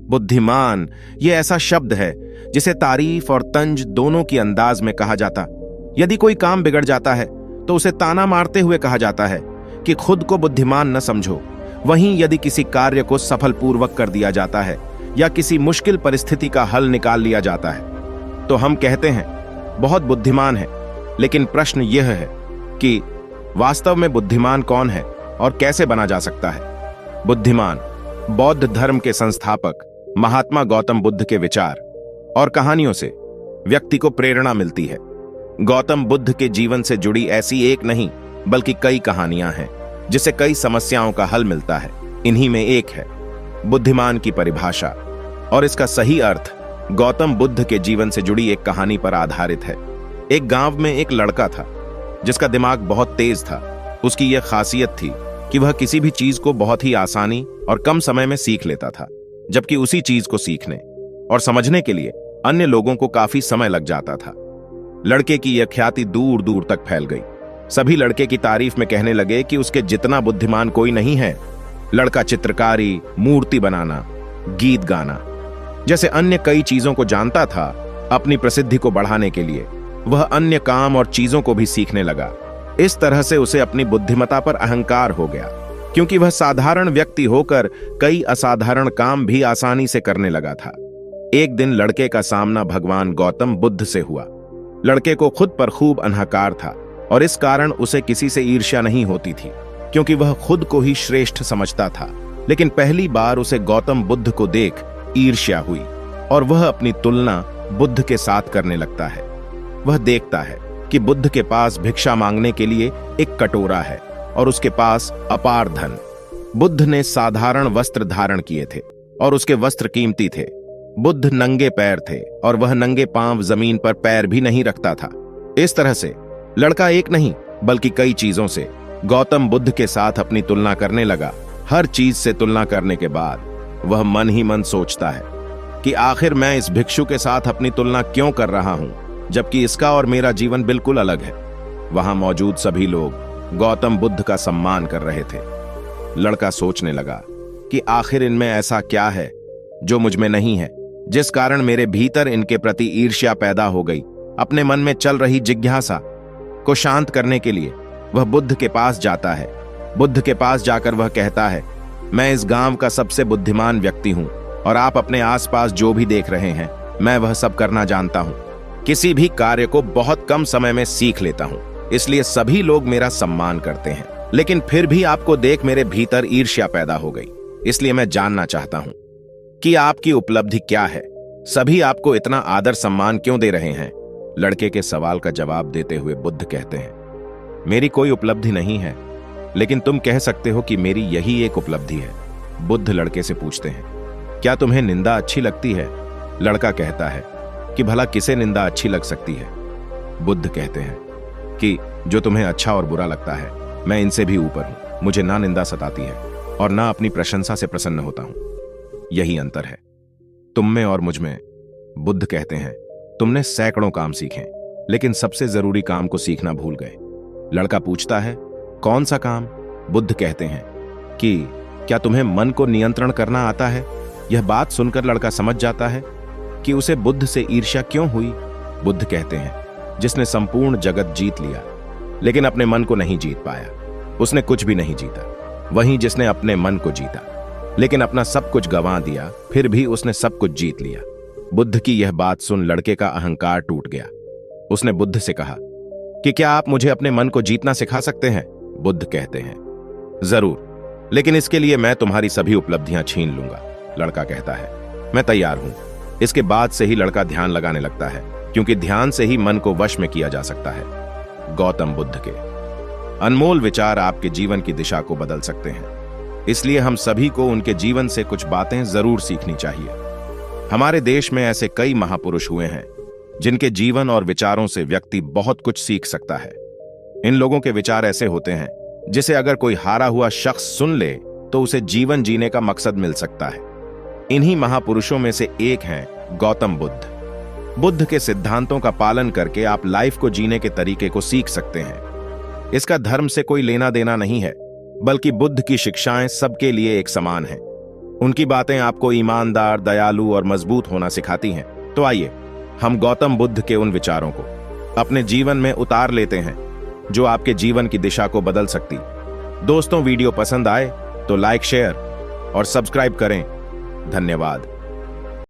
बुद्धिमान ये ऐसा शब्द है जिसे तारीफ और तंज दोनों की अंदाज में कहा जाता। यदि कोई काम बिगड़ जाता है तो उसे ताना मारते हुए कहा जाता है कि खुद को बुद्धिमान न समझो। वहीं यदि किसी कार्य को सफलपूर्वक कर दिया जाता है या किसी मुश्किल परिस्थिति का हल निकाल लिया जाता है तो हम कहते हैं बहुत बुद्धिमान है। लेकिन प्रश्न यह है कि वास्तव में बुद्धिमान कौन है और कैसे बना जा सकता है? बुद्धिमान बौद्ध धर्म के संस्थापक महात्मा गौतम बुद्ध के विचार और कहानियों से व्यक्ति को प्रेरणा मिलती है। गौतम बुद्ध के जीवन से जुड़ी ऐसी एक नहीं बल्कि कई कहानियां हैं जिससे कई समस्याओं का हल मिलता है। इन्हीं में एक है बुद्धिमान की परिभाषा, और इसका सही अर्थ गौतम बुद्ध के जीवन से जुड़ी एक कहानी पर आधारित है। एक गांव में एक लड़का था जिसका दिमाग बहुत तेज था। उसकी यह खासियत थी कि वह किसी भी चीज को बहुत ही आसानी और कम समय में सीख लेता था, जबकि उसी चीज को सीखने और समझने के लिए अन्य लोगों को काफी समय लग जाता था। लड़के की यह ख्याति दूर दूर तक फैल गई। सभी लड़के की तारीफ में कहने लगे कि उसके जितना बुद्धिमान कोई नहीं है। लड़का चित्रकारी, मूर्ति बनाना, गीत गाना जैसे अन्य कई चीजों को जानता था। अपनी प्रसिद्धि को बढ़ाने के लिए वह अन्य काम और चीजों को भी सीखने लगा। इस तरह से उसे अपनी बुद्धिमत्ता पर अहंकार हो गया, क्योंकि वह साधारण व्यक्ति होकर कई असाधारण काम भी आसानी से करने लगा था। एक दिन लड़के का सामना भगवान गौतम बुद्ध से हुआ। लड़के को खुद पर खूब अहंकार था और इस कारण उसे किसी से ईर्ष्या नहीं होती थी, क्योंकि वह खुद को ही श्रेष्ठ समझता था। लेकिन पहली बार उसे गौतम बुद्ध को देख ईर्ष्या हुई और वह अपनी तुलना बुद्ध के साथ करने लगता है। वह देखता है कि बुद्ध के पास भिक्षा मांगने के लिए एक कटोरा है और उसके पास अपार धन। बुद्ध ने साधारण वस्त्र धारण किए थे और उसके वस्त्र कीमती थे। बुद्ध नंगे पैर थे और वह नंगे पांव जमीन पर पैर भी नहीं रखता था। इस तरह से लड़का एक नहीं बल्कि कई चीजों से गौतम बुद्ध के साथ अपनी तुलना करने लगा। हर चीज से तुलना करने के बाद वह मन ही मन सोचता है कि आखिर मैं इस भिक्षु के साथ अपनी तुलना क्यों कर रहा हूं, जबकि इसका और मेरा जीवन बिल्कुल अलग है। वहां मौजूद सभी लोग गौतम बुद्ध का सम्मान कर रहे थे। लड़का सोचने लगा कि आखिर इनमें ऐसा क्या है जो मुझ में नहीं है, जिस कारण मेरे भीतर इनके प्रति ईर्ष्या पैदा हो गई। अपने मन में चल रही जिज्ञासा को शांत करने के लिए वह बुद्ध के पास जाता है। बुद्ध के पास जाकर वह कहता है, मैं इस गांव का सबसे बुद्धिमान व्यक्ति हूं और आप अपने आसपास जो भी देख रहे हैं मैं वह सब करना जानता हूं। किसी भी कार्य को बहुत कम समय में सीख लेता हूं, इसलिए सभी लोग मेरा सम्मान करते हैं। लेकिन फिर भी आपको देख मेरे भीतर ईर्ष्या पैदा हो गई, इसलिए मैं जानना चाहता हूं कि आपकी उपलब्धि क्या है। सभी आपको इतना आदर सम्मान क्यों दे रहे हैं? लड़के के सवाल का जवाब देते हुए बुद्ध कहते हैं, मेरी कोई उपलब्धि नहीं है, लेकिन तुम कह सकते हो कि मेरी यही एक उपलब्धि है। बुद्ध लड़के से पूछते हैं, क्या तुम्हें निंदा अच्छी लगती है? लड़का कहता है कि भला किसे निंदा अच्छी लग सकती है? बुद्ध कहते हैं कि जो तुम्हें अच्छा और बुरा लगता है, मैं इनसे भी ऊपर हूं। मुझे ना निंदा सताती है और ना अपनी प्रशंसा से प्रसन्न होता हूं। यही अंतर है तुम में और मुझ में। बुद्ध कहते हैं, तुमने सैकड़ों काम सीखे, लेकिन सबसे जरूरी काम को सीखना भूल गए। लड़का पूछता है, कौन सा काम? बुद्ध कहते हैं कि क्या तुम्हें मन को नियंत्रण करना आता है? यह बात सुनकर लड़का समझ जाता है कि उसे बुद्ध से ईर्ष्या क्यों हुई। बुद्ध कहते हैं, जिसने संपूर्ण जगत जीत लिया लेकिन अपने मन को नहीं जीत पाया, उसने कुछ भी नहीं जीता। वहीं जिसने अपने मन को जीता लेकिन अपना सब कुछ गंवा दिया, फिर भी उसने सब कुछ जीत लिया। बुद्ध की यह बात सुन लड़के का अहंकार टूट गया। उसने बुद्ध से कहा कि क्या आप मुझे अपने मन को जीतना सिखा सकते हैं? बुद्ध कहते हैं, जरूर, लेकिन इसके लिए मैं तुम्हारी सभी उपलब्धियां छीन लूंगा। लड़का कहता है, मैं तैयार हूं। इसके बाद से ही लड़का ध्यान लगाने लगता है, क्योंकि ध्यान से ही मन को वश में किया जा सकता है। गौतम बुद्ध के अनमोल विचार आपके जीवन की दिशा को बदल सकते हैं, इसलिए हम सभी को उनके जीवन से कुछ बातें जरूर सीखनी चाहिए। हमारे देश में ऐसे कई महापुरुष हुए हैं जिनके जीवन और विचारों से व्यक्ति बहुत कुछ सीख सकता है। इन लोगों के विचार ऐसे होते हैं जिसे अगर कोई हारा हुआ शख्स सुन ले तो उसे जीवन जीने का मकसद मिल सकता है। इन्हीं महापुरुषों में से एक हैं गौतम बुद्ध। बुद्ध के सिद्धांतों का पालन करके आप लाइफ को जीने के तरीके को सीख सकते हैं। इसका धर्म से कोई लेना देना नहीं है, बल्कि बुद्ध की शिक्षाएं सबके लिए एक समान हैं। उनकी बातें आपको ईमानदार, दयालु और मजबूत होना सिखाती हैं। तो आइए हम गौतम बुद्ध के उन विचारों को अपने जीवन में उतार लेते हैं जो आपके जीवन की दिशा को बदल सकती। दोस्तों, वीडियो पसंद आए तो लाइक, शेयर और सब्सक्राइब करें। धन्यवाद।